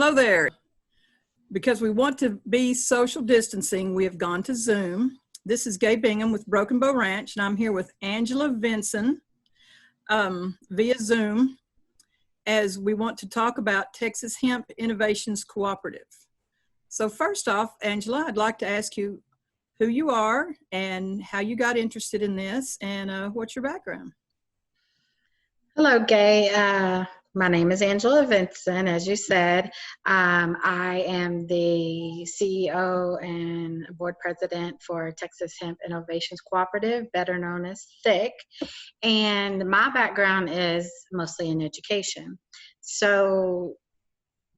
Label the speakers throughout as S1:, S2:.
S1: Hello there. Because we want to be social distancing, we have gone to Zoom. This is Gay Bingham with Broken Bow Ranch, and I'm here with Angela Vinson via Zoom as we want to talk about Texas Hemp Innovations Cooperative. So first off, Angela, I'd like to ask you who you are and how you got interested in this and what's your background?
S2: Hello, Gay. My name is Angela Vinson. As you said, I am the CEO and board president for Texas Hemp Innovations Cooperative, better known as THIC. And my background is mostly in education. So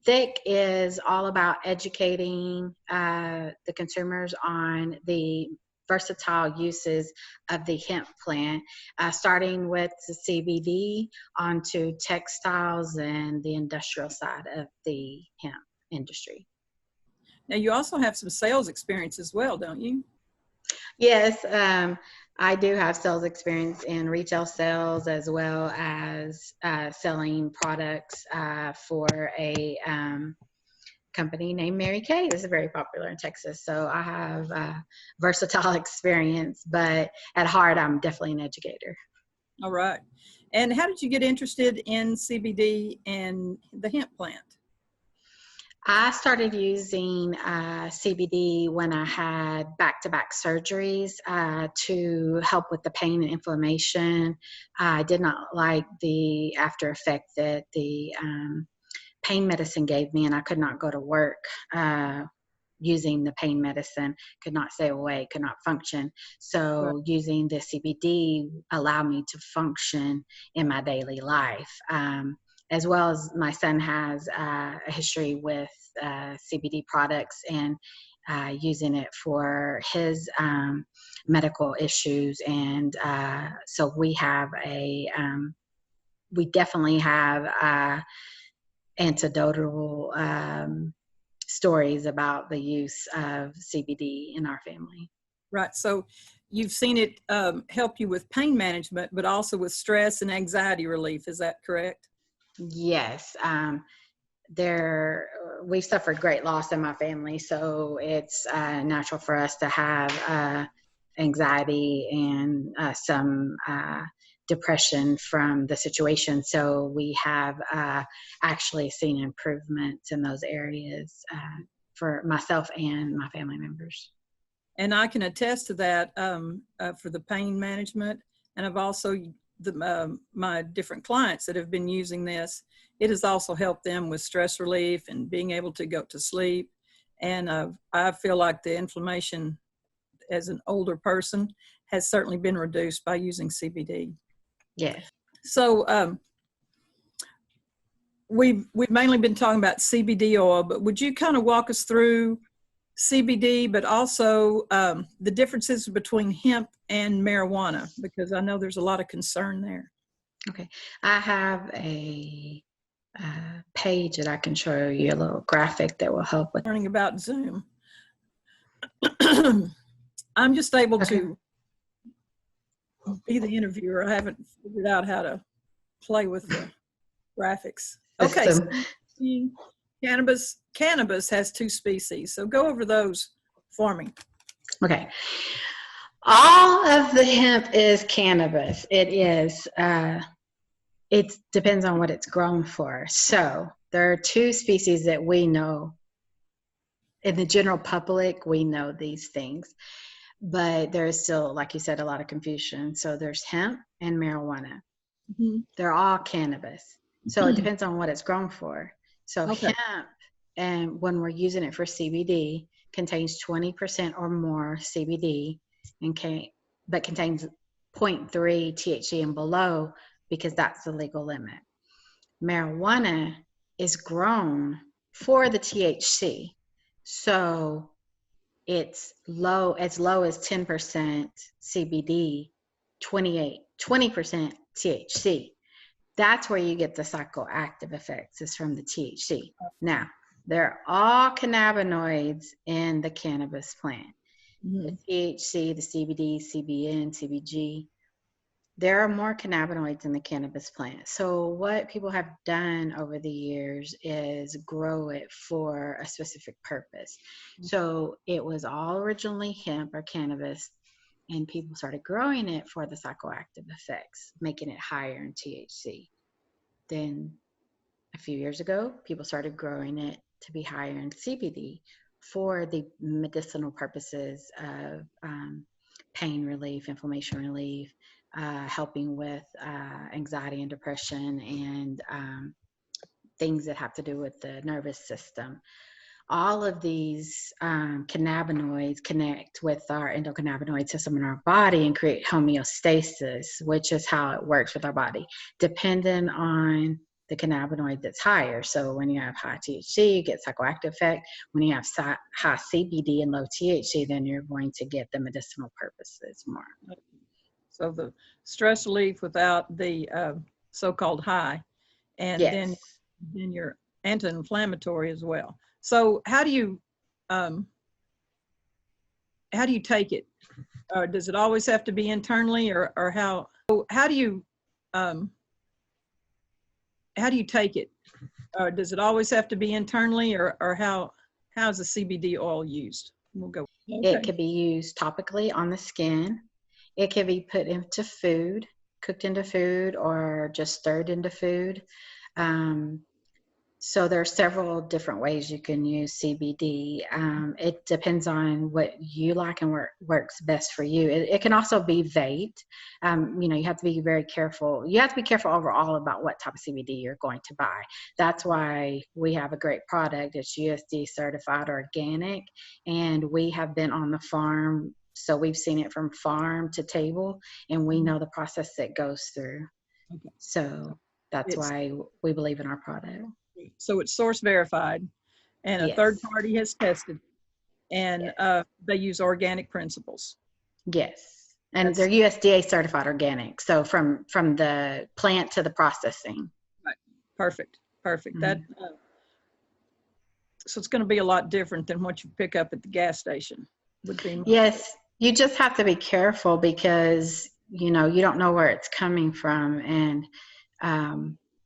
S2: THIC is all about educating the consumers on the versatile uses of the hemp plant, starting with the CBD onto textiles and the industrial side of the hemp industry.
S1: Now you also have some sales experience as well, don't you?
S2: Yes, I do have sales experience in retail sales as well as selling products for a company named Mary Kay. This is very popular in Texas. So I have versatile experience, but at heart, I'm definitely an educator.
S1: All right. And how did you get interested in CBD and the hemp plant?
S2: I started using CBD when I had back-to-back surgeries to help with the pain and inflammation. I did not like the after effect that the pain medicine gave me, and I could not go to work using the pain medicine, could not stay awake, could not function. So
S1: Right.
S2: using the CBD allowed me to function in my daily life. As well as my son has a history with CBD products and using it for his medical issues. And so we definitely have anecdotal stories about the use of CBD in our family.
S1: Right. So you've seen it help you with pain management, but also with stress and anxiety relief. Is that correct?
S2: Yes. We've suffered great loss in my family, so it's natural for us to have anxiety and some depression from the situation. So we have actually seen improvements in those areas for myself and my family members.
S1: And I can attest to that for the pain management. And I've also, my different clients that have been using this, it has also helped them with stress relief and being able to go to sleep. And I feel like the inflammation as an older person has certainly been reduced by using CBD.
S2: Yes.
S1: So we've mainly been talking about CBD oil, but would you kind of walk us through CBD, but also the differences between hemp and marijuana, because I know there's a lot of concern there.
S2: Okay. I have a page that I can show you, a little graphic that will help with
S1: learning about Zoom. I'm just able to be the interviewer. I haven't figured out how to play with the graphics. Okay. So cannabis has two species. So go over those for me.
S2: Okay. All of the hemp is cannabis. It is, it depends on what it's grown for. So there are two species that we know. In the general public, we know these things. But there is still, like you said, a lot of confusion. So there's hemp and marijuana. Mm-hmm. They're all cannabis. So it depends on what it's grown for. So hemp, and when we're using it for CBD, contains 20% or more CBD, but contains 0.3 THC and below, because that's the legal limit. Marijuana is grown for the THC. So it's as low as 10% CBD, 20% THC. That's where you get the psychoactive effects, is from the THC. Now, they're all cannabinoids in the cannabis plant. Mm-hmm. The THC, the CBD, CBN, CBG. There are more cannabinoids in the cannabis plant. So what people have done over the years is grow it for a specific purpose. So it was all originally hemp or cannabis, and people started growing it for the psychoactive effects, making it higher in THC. Then a few years ago, people started growing it to be higher in CBD for the medicinal purposes of pain relief, inflammation relief, helping with anxiety and depression, and things that have to do with the nervous system. All of these cannabinoids connect with our endocannabinoid system in our body and create homeostasis, which is how it works with our body, depending on the cannabinoid that's higher. So when you have high THC, you get psychoactive effect. When you have high CBD and low THC, then you're going to get the medicinal purposes more.
S1: So the stress relief without the so-called high, and
S2: Yes.
S1: then you're anti-inflammatory as well. So how do you take it? Does it always have to be internally, or how do you take it? Does it always have to be internally, or how's the CBD oil used? We'll go. Okay.
S2: It could be used topically on the skin. It can be put into food, cooked into food, or just stirred into food. So there are several different ways you can use CBD. It depends on what you like and works best for you. It can also be vaped. You have to be very careful. You have to be careful overall about what type of CBD you're going to buy. That's why we have a great product. It's USDA certified organic, and we have been on the farm. So we've seen it from farm to table, and we know the process that goes through.
S1: Okay.
S2: So that's why we believe in our product.
S1: So it's source verified, and a third party has tested, and they use organic principles.
S2: Yes, and they're USDA certified organic. So from the plant to the processing.
S1: Right. Perfect. That so it's going to be a lot different than what you pick up at the gas station. Would be
S2: yes. You just have to be careful because you don't know where it's coming from, and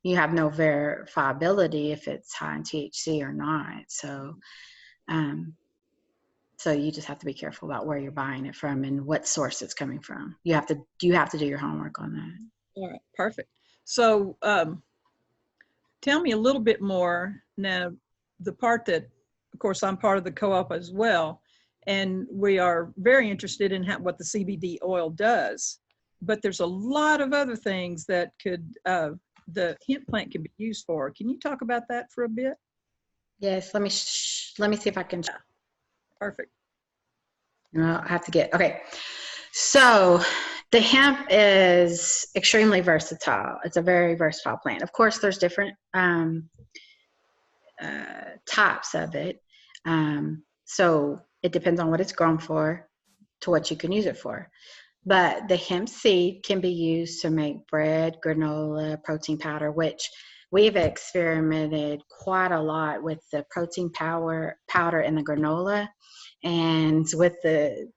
S2: you have no verifiability if it's high in THC or not. So, so you just have to be careful about where you're buying it from and what source it's coming from. You have to do your homework on that.
S1: All right, perfect. So, tell me a little bit more now. The part that, of course, I'm part of the co-op as well, and we are very interested in what the CBD oil does. But there's a lot of other things that could the hemp plant can be used for. Can you talk about that for a bit?
S2: Yes, let me see if I can.
S1: Yeah. Perfect.
S2: I have to get, okay. So the hemp is extremely versatile. It's a very versatile plant. Of course, there's different types of it. So it depends on what it's grown for to what you can use it for. But the hemp seed can be used to make bread, granola, protein powder, which we've experimented quite a lot with the protein powder and the granola. And with the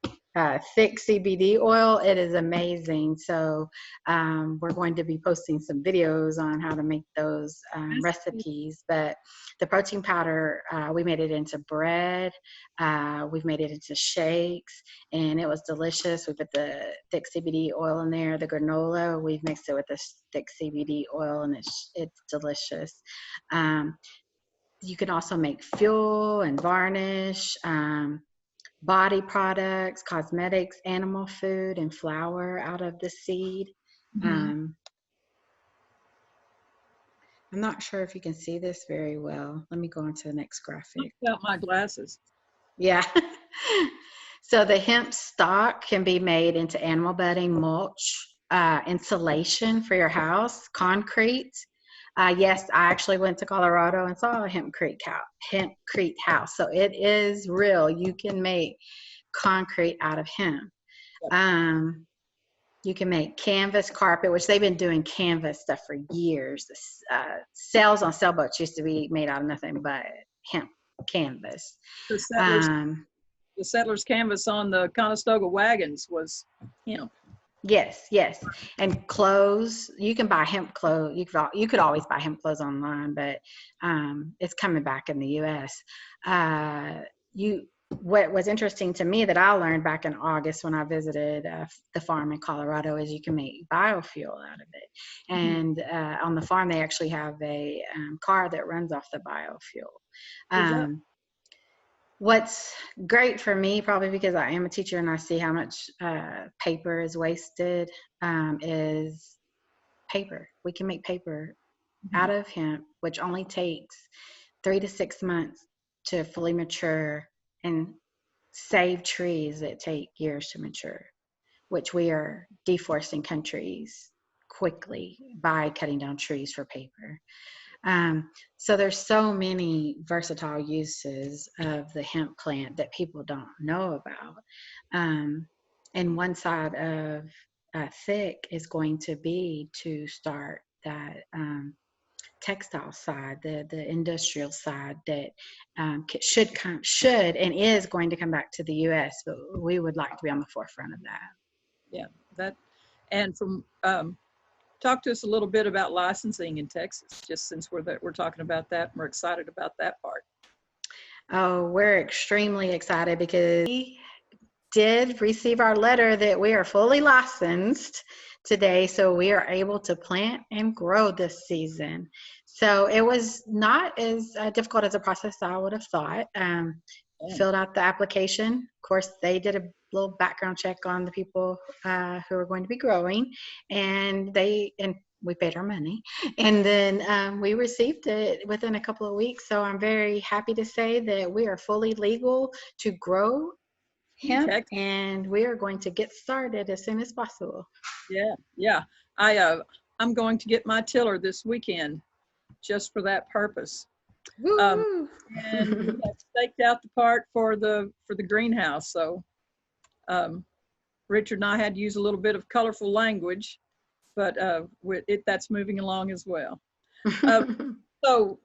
S2: THIC CBD oil, it is amazing. So we're going to be posting some videos on how to make those recipes. But the protein powder, we made it into bread. We've made it into shakes, and it was delicious. We put the THIC CBD oil in there. The granola, we've mixed it with the THIC CBD oil, and it's delicious. You can also make fuel and varnish, body products, cosmetics, animal food, and flour out of the seed. I'm not sure if you can see this very well. Let me go on to the next graphic.
S1: Without my glasses.
S2: Yeah. So the hemp stock can be made into animal bedding, mulch, insulation for your house, concrete. Yes, I actually went to Colorado and saw a hempcrete house. So it is real. You can make concrete out of hemp. You can make canvas carpet, which they've been doing canvas stuff for years. Sails on sailboats used to be made out of nothing but hemp canvas.
S1: The settlers' canvas on the Conestoga wagons was hemp.
S2: Yes, yes. And clothes, you can buy hemp clothes. You could always buy hemp clothes online, but it's coming back in the U.S. What was interesting to me that I learned back in August when I visited the farm in Colorado is you can make biofuel out of it. And on the farm, they actually have a car that runs off the biofuel. What's great for me, probably because I am a teacher and I see how much paper is wasted, is paper. We can make paper out of hemp, which only takes 3 to 6 months to fully mature and save trees that take years to mature, which we are deforesting countries quickly by cutting down trees for paper. So there's so many versatile uses of the hemp plant that people don't know about. And one side of THIC is going to be to start that textile side, the industrial side that should and is going to come back to the U.S., but we would like to be on the forefront of that.
S1: Yeah, and from talk to us a little bit about licensing in Texas, just since we're talking about that. We're excited about that part.
S2: Oh, we're extremely excited because we did receive our letter that we are fully licensed today, so we are able to plant and grow this season. So it was not as difficult as a process I would have thought. Filled out the application. Of course, they did a little background check on the people who are going to be growing, and we paid our money, and then we received it within a couple of weeks. So I'm very happy to say that we are fully legal to grow hemp, and we are going to get started as soon as possible.
S1: Yeah. I'm going to get my tiller this weekend just for that purpose. And we have staked out the part for the greenhouse. So Richard and I had to use a little bit of colorful language, but that's moving along as well. So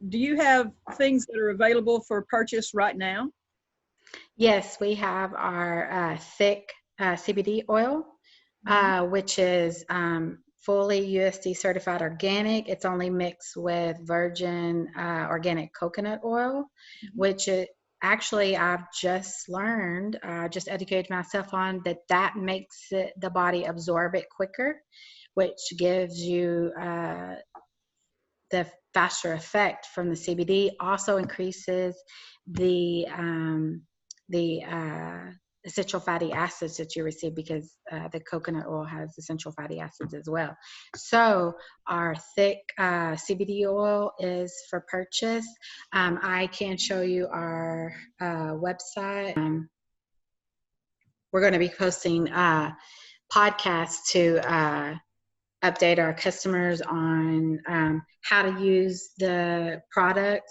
S1: do you have things that are available for purchase right now?
S2: Yes, we have our THIC CBD oil, which is fully USD certified organic. It's only mixed with virgin organic coconut oil, which actually I've just learned, just educated myself on that makes the body absorb it quicker, which gives you the faster effect from the CBD. Also increases the essential fatty acids that you receive, because the coconut oil has essential fatty acids as well. So our THIC CBD oil is for purchase. I can show you our website. We're going to be posting podcasts to update our customers on how to use the product,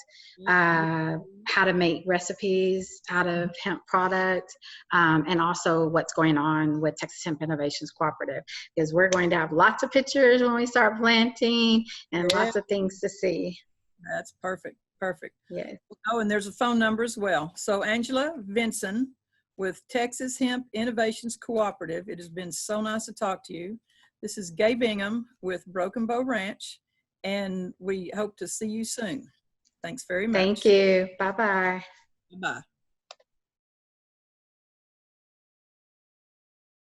S2: how to make recipes out of hemp products, and also what's going on with Texas Hemp Innovations Cooperative, because we're going to have lots of pictures when we start planting and lots of things to see.
S1: That's perfect.
S2: Yes.
S1: Oh, and there's a phone number as well. So Angela Vinson with Texas Hemp Innovations Cooperative. It has been so nice to talk to you. This is Gay Bingham with Broken Bow Ranch, and we hope to see you soon. Thanks very much.
S2: Thank you. Bye-bye.
S1: Bye.